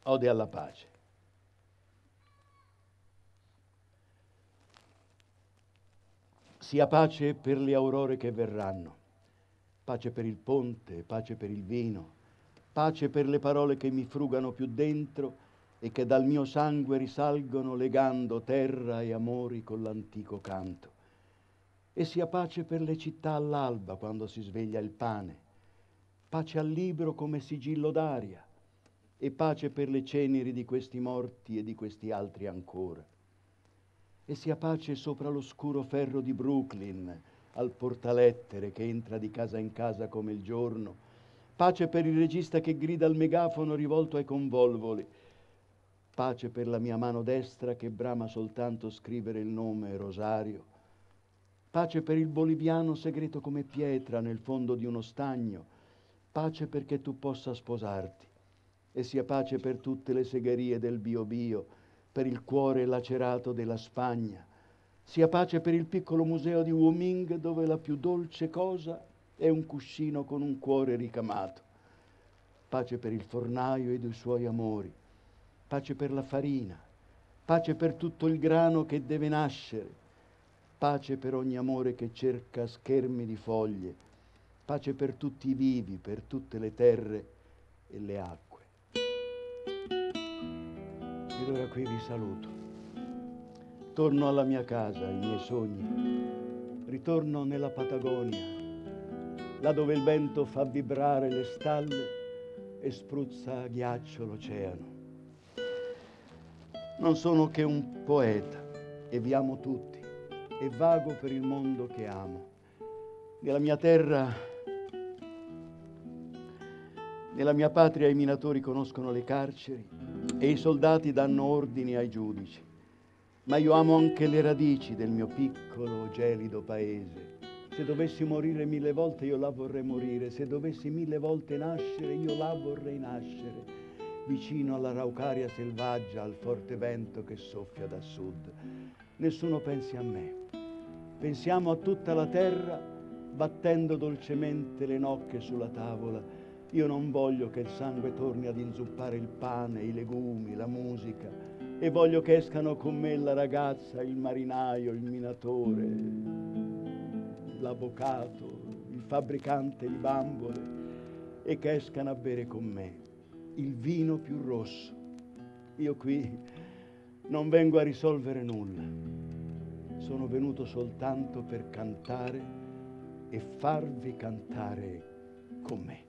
Ode alla pace. Sia pace per le aurore che verranno, pace per il ponte, pace per il vino, pace per le parole che mi frugano più dentro e che dal mio sangue risalgono legando terra e amori con l'antico canto. E sia pace per le città all'alba quando si sveglia il pane, pace al libro come sigillo d'aria, e pace per le ceneri di questi morti e di questi altri ancora. E sia pace sopra l'oscuro ferro di Brooklyn, al portalettere che entra di casa in casa come il giorno, pace per il regista che grida al megafono rivolto ai convolvoli, pace per la mia mano destra che brama soltanto scrivere il nome Rosario, pace per il boliviano segreto come pietra nel fondo di uno stagno, pace perché tu possa sposarti. E sia pace per tutte le segherie del Biobio, per il cuore lacerato della Spagna. Sia pace per il piccolo museo di Wuming dove la più dolce cosa è un cuscino con un cuore ricamato. Pace per il fornaio ed i suoi amori. Pace per la farina. Pace per tutto il grano che deve nascere. Pace per ogni amore che cerca schermi di foglie. Pace per tutti i vivi, per tutte le terre e le acque. Ed ora qui vi saluto. Torno alla mia casa, ai miei sogni. Ritorno nella Patagonia, là dove il vento fa vibrare le stalle e spruzza a ghiaccio l'oceano. Non sono che un poeta e vi amo tutti e vago per il mondo che amo. Nella mia terra, nella mia patria i minatori conoscono le carceri e i soldati danno ordini ai giudici. Ma io amo anche le radici del mio piccolo, gelido paese. Se dovessi morire 1000 volte io là vorrei morire, se dovessi 1000 volte nascere io là vorrei nascere, vicino all'araucaria selvaggia, al forte vento che soffia da sud. Nessuno pensi a me, pensiamo a tutta la terra battendo dolcemente le nocche sulla tavola. Io non voglio che il sangue torni ad inzuppare il pane, i legumi, la musica, e voglio che escano con me la ragazza, il marinaio, il minatore, l'avvocato, il fabbricante di bambole, e che escano a bere con me il vino più rosso. Io qui non vengo a risolvere nulla, sono venuto soltanto per cantare e farvi cantare con me.